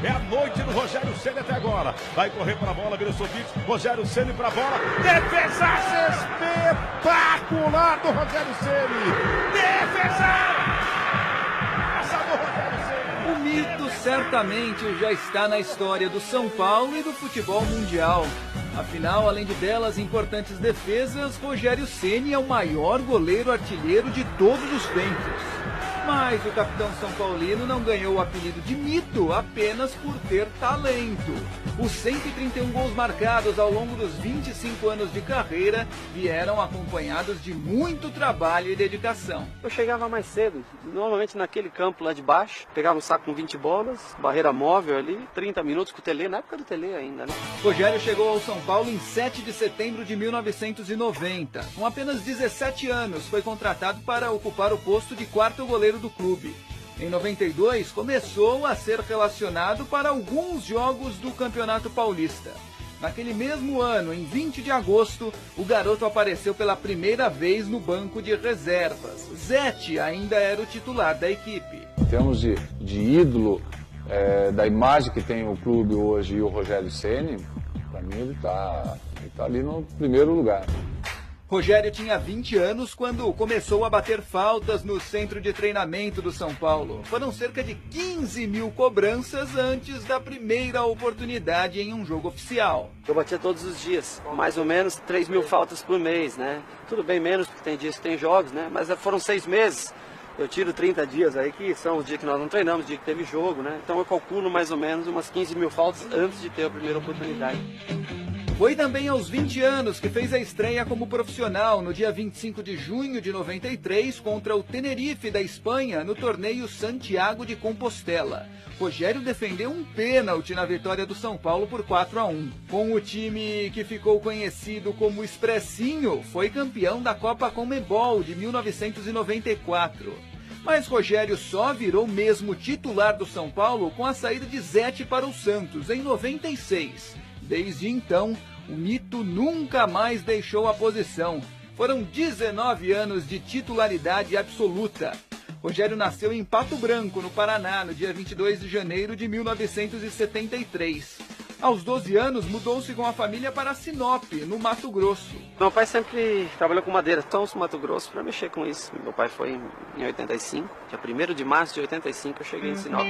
É a noite do Rogério Ceni até agora. Vai correr para a bola, Mirosovic. Rogério Ceni para a bola. Defesa espetacular do Rogério Ceni. Defesa! Essa do Rogério Ceni. O mito certamente já está na história do São Paulo e do futebol mundial. Afinal, além de belas e importantes defesas, Rogério Ceni é o maior goleiro artilheiro de todos os tempos. Mas o capitão São Paulino não ganhou o apelido de mito apenas por ter talento. Os 131 gols marcados ao longo dos 25 anos de carreira vieram acompanhados de muito trabalho e dedicação. Eu chegava mais cedo, normalmente naquele campo lá de baixo, pegava um saco com 20 bolas, barreira móvel ali, 30 minutos com o Tele, na época do Tele ainda, né? Rogério chegou ao São Paulo em 7 de setembro de 1990. Com apenas 17 anos, foi contratado para ocupar o posto de quarto goleiro do clube. Em 92, começou a ser relacionado para alguns jogos do Campeonato Paulista. Naquele mesmo ano, em 20 de agosto, o garoto apareceu pela primeira vez no banco de reservas. Zete ainda era o titular da equipe. Em termos de ídolo, da imagem que tem o clube hoje e o Rogério Ceni, para mim ele tá ali no primeiro lugar. Rogério tinha 20 anos quando começou a bater faltas no centro de treinamento do São Paulo. Foram cerca de 15 mil cobranças antes da primeira oportunidade em um jogo oficial. Eu batia todos os dias, mais ou menos 3 mil faltas por mês, né? Tudo bem menos, porque tem dias que tem jogos, né? Mas foram 6 meses. Eu tiro 30 dias aí, que são os dias que nós não treinamos, os dias que teve jogo, né? Então eu calculo mais ou menos umas 15 mil faltas antes de ter a primeira oportunidade. Foi também aos 20 anos que fez a estreia como profissional no dia 25 de junho de 93 contra o Tenerife da Espanha no torneio Santiago de Compostela. Rogério defendeu um pênalti na vitória do São Paulo por 4-1. Com o time que ficou conhecido como Expressinho, foi campeão da Copa Conmebol de 1994. Mas Rogério só virou mesmo titular do São Paulo com a saída de Zete para o Santos em 96. Desde então, o mito nunca mais deixou a posição. Foram 19 anos de titularidade absoluta. Rogério nasceu em Pato Branco, no Paraná, no dia 22 de janeiro de 1973. Aos 12 anos, mudou-se com a família para Sinop, no Mato Grosso. Meu pai sempre trabalhou com madeira, então no Mato Grosso, para mexer com isso. Meu pai foi em 85, dia 1º de março de 85 eu cheguei em Sinop.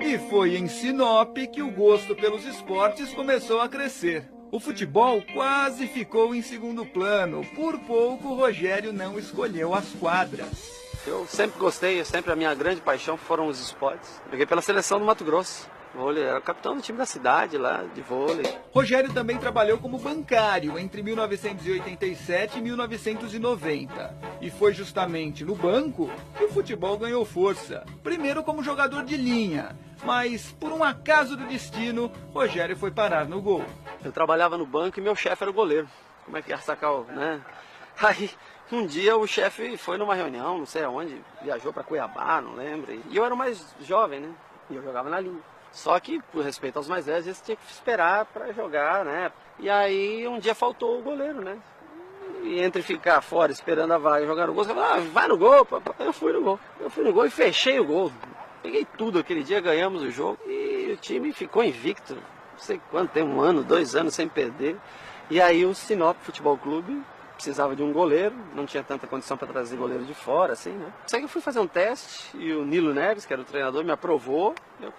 E foi em Sinop que o gosto pelos esportes começou a crescer. O futebol quase ficou em segundo plano. Por pouco, Rogério não escolheu as quadras. Eu sempre gostei, a minha grande paixão foram os esportes. Peguei pela seleção do Mato Grosso. Vôlei, era o capitão do time da cidade lá, de vôlei. Rogério também trabalhou como bancário entre 1987 e 1990. E foi justamente no banco que o futebol ganhou força. Primeiro como jogador de linha, mas por um acaso do destino, Rogério foi parar no gol. Eu trabalhava no banco e meu chefe era o goleiro. Como é que ia sacar o, né? Aí, um dia o chefe foi numa reunião, não sei aonde, viajou para Cuiabá, não lembro. E eu era o mais jovem, né? E eu jogava na linha. Só que, por respeito aos mais velhos, eles tinham que esperar para jogar, né? E aí, um dia faltou o goleiro, né? E entre ficar fora esperando a vaga e jogar no gol, você fala, vai no gol, papai. Eu fui no gol e fechei o gol. Peguei tudo aquele dia, ganhamos o jogo e o time ficou invicto. Não sei quanto, tem 1 ano, 2 anos sem perder. E aí o Sinop Futebol Clube precisava de um goleiro, não tinha tanta condição para trazer goleiro de fora, assim, né? Só que eu fui fazer um teste e o Nilo Neves, que era o treinador, me aprovou. Eu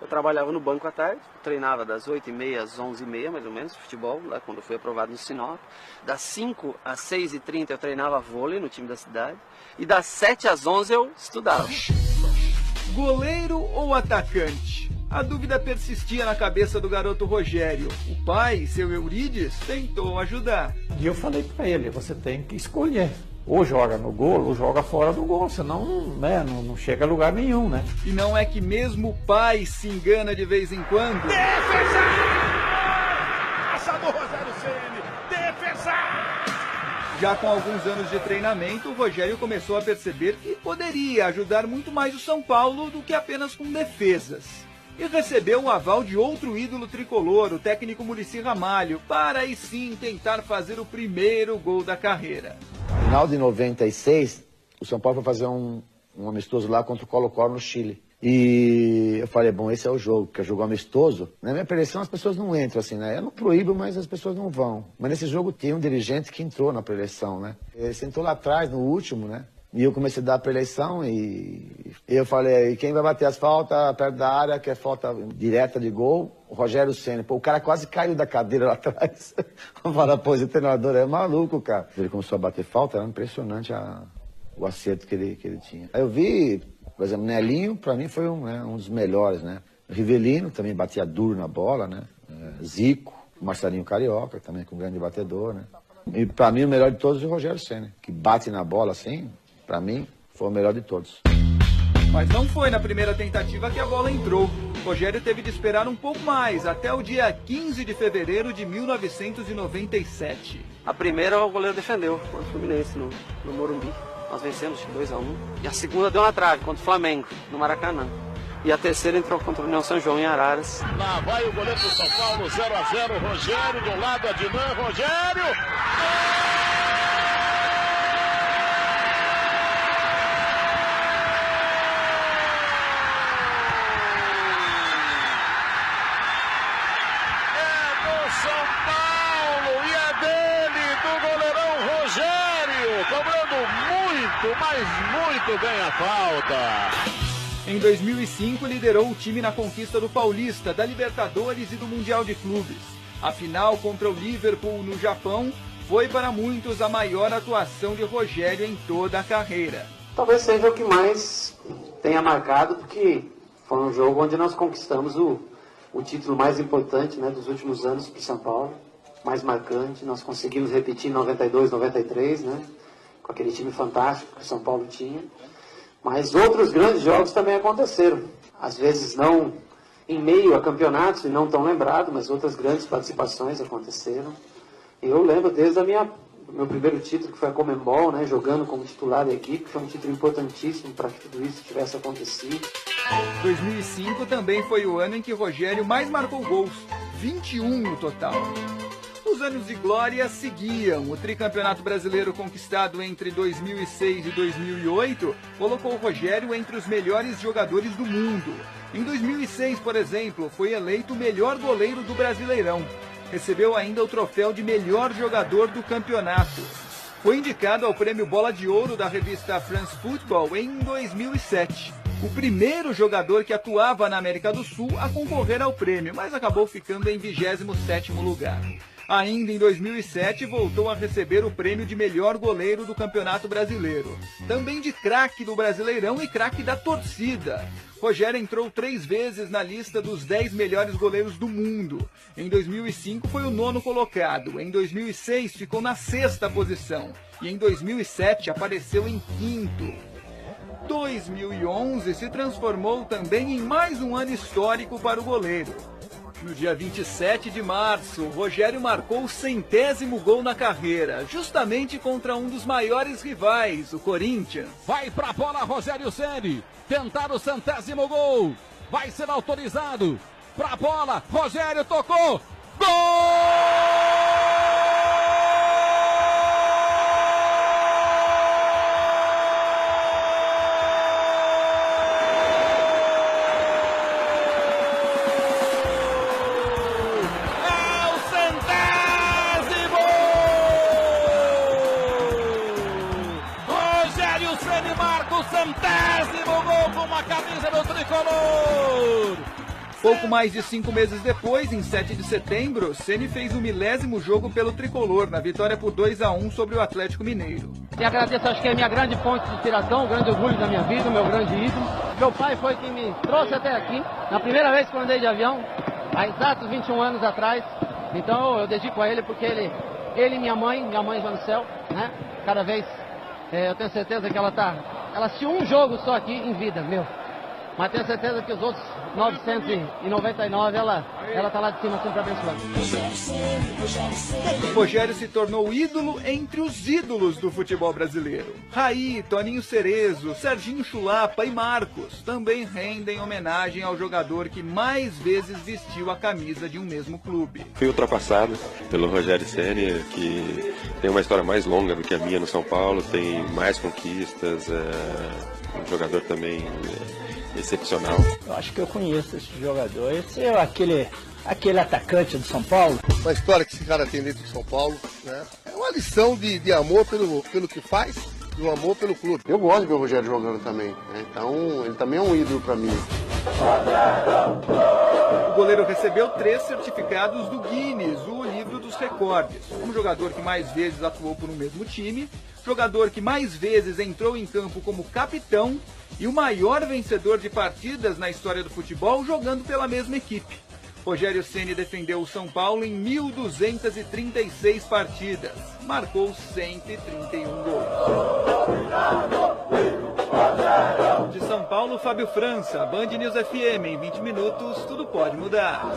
trabalhava no banco à tarde, treinava das 8h30 às 11h30, mais ou menos, futebol, lá quando eu fui aprovado no Sinop. Das 5 às 6h30 eu treinava vôlei no time da cidade. E das 7 às 11 eu estudava. Goleiro ou atacante? A dúvida persistia na cabeça do garoto Rogério. O pai, seu Eurides, tentou ajudar. E eu falei para ele, você tem que escolher. Ou joga no gol, ou joga fora do gol, senão né, não chega a lugar nenhum, né? E não é que mesmo o pai se engana de vez em quando? Defesa! Essa do Rogério Ceni! Defesa! Já com alguns anos de treinamento, o Rogério começou a perceber que poderia ajudar muito mais o São Paulo do que apenas com defesas. E recebeu o aval de outro ídolo tricolor, o técnico Muricy Ramalho, para aí sim tentar fazer o primeiro gol da carreira. No final de 96, o São Paulo foi fazer um amistoso lá contra o Colo-Colo no Chile. E eu falei, bom, esse é o jogo, porque é jogo amistoso. Na minha preleção as pessoas não entram assim, né? Eu não proíbo, mas as pessoas não vão. Mas nesse jogo tinha um dirigente que entrou na preleção, né? Ele sentou lá atrás, no último, né? E eu comecei a dar a preleção e eu falei, quem vai bater as faltas perto da área, que é falta direta de gol, o Rogério Ceni. Pô, o cara quase caiu da cadeira lá atrás. Eu falei, pô, esse treinador é maluco, cara. Ele começou a bater falta, era impressionante o acerto que ele tinha. Aí eu vi, por exemplo, Nelinho, pra mim foi um dos melhores, né? Rivelino também batia duro na bola, né? Zico, Marcelinho Carioca, também com um grande batedor, né? E pra mim o melhor de todos é o Rogério Ceni, que bate na bola assim. Para mim, foi o melhor de todos. Mas não foi na primeira tentativa que a bola entrou. Rogério teve de esperar um pouco mais, até o dia 15 de fevereiro de 1997. A primeira o goleiro defendeu contra o Fluminense no Morumbi. Nós vencemos 2-1. E a segunda deu na trave contra o Flamengo, no Maracanã. E a terceira entrou contra o União São João em Araras. Lá vai o goleiro do São Paulo, 0-0. Rogério, do lado, Adnan, Rogério! São Paulo, e é dele, do goleirão Rogério, cobrando muito, mas muito bem a falta. Em 2005, liderou o time na conquista do Paulista, da Libertadores e do Mundial de Clubes. A final contra o Liverpool no Japão foi para muitos a maior atuação de Rogério em toda a carreira. Talvez seja o que mais tenha marcado, porque foi um jogo onde nós conquistamos o título mais importante, né, dos últimos anos para o São Paulo, mais marcante. Nós conseguimos repetir em 92, 93, né, com aquele time fantástico que o São Paulo tinha. Mas outros grandes jogos também aconteceram. Às vezes não em meio a campeonatos e não tão lembrado, mas outras grandes participações aconteceram. Eu lembro desde o meu primeiro título, que foi a Comembol, né, jogando como titular da equipe, que foi um título importantíssimo para que tudo isso tivesse acontecido. 2005 também foi o ano em que Rogério mais marcou gols, 21 no total. Os anos de glória seguiam. O tricampeonato brasileiro conquistado entre 2006 e 2008 colocou Rogério entre os melhores jogadores do mundo. Em 2006, por exemplo, foi eleito o melhor goleiro do Brasileirão. Recebeu ainda o troféu de melhor jogador do campeonato. Foi indicado ao prêmio Bola de Ouro da revista France Football em 2007. O primeiro jogador que atuava na América do Sul a concorrer ao prêmio, mas acabou ficando em 27º lugar. Ainda em 2007, voltou a receber o prêmio de melhor goleiro do Campeonato Brasileiro. Também de craque do Brasileirão e craque da torcida. Rogério entrou 3 vezes na lista dos 10 melhores goleiros do mundo. Em 2005 foi o 9º colocado. Em 2006 ficou na 6ª posição. E em 2007 apareceu em 5º. 2011 se transformou também em mais um ano histórico para o goleiro. No dia 27 de março, Rogério marcou o 100º gol na carreira, justamente contra um dos maiores rivais, o Corinthians. Vai pra bola Rogério Ceni, tentar o 100º gol, vai ser autorizado, pra bola, Rogério tocou, gol! Pouco mais de 5 meses depois, em 7 de setembro, Ceni fez o 1000º jogo pelo Tricolor, na vitória por 2-1 sobre o Atlético Mineiro. E agradeço, acho que é a minha grande fonte de inspiração, um grande orgulho da minha vida, meu grande ídolo. Meu pai foi quem me trouxe até aqui, na primeira vez que eu andei de avião, há exatos 21 anos atrás. Então eu dedico a ele porque ele e minha mãe já no céu, né? Cada vez eu tenho certeza que ela assistiu um jogo só aqui em vida, meu. Mas tenho certeza que os outros 999, ela tá lá de cima sempre abençoando. Rogério se tornou ídolo entre os ídolos do futebol brasileiro. Raí, Toninho Cerezo, Serginho Chulapa e Marcos também rendem homenagem ao jogador que mais vezes vestiu a camisa de um mesmo clube. Fui ultrapassado pelo Rogério Ceni, que tem uma história mais longa do que a minha no São Paulo, tem mais conquistas, um jogador também excepcional. Eu acho que eu conheço esse jogador. Esse é aquele atacante do São Paulo. Uma história que esse cara tem dentro de São Paulo, né? É uma lição de amor pelo que faz, e um amor pelo clube. Eu gosto de ver o Rogério jogando também, né? Então ele também é um ídolo para mim. O goleiro recebeu 3 certificados do Guinness, o livro dos recordes. Como jogador que mais vezes atuou por um mesmo time, jogador que mais vezes entrou em campo como capitão e o maior vencedor de partidas na história do futebol jogando pela mesma equipe. Rogério Ceni defendeu o São Paulo em 1.236 partidas. Marcou 131 gols. De São Paulo, Fábio França, Band News FM. Em 20 minutos, tudo pode mudar.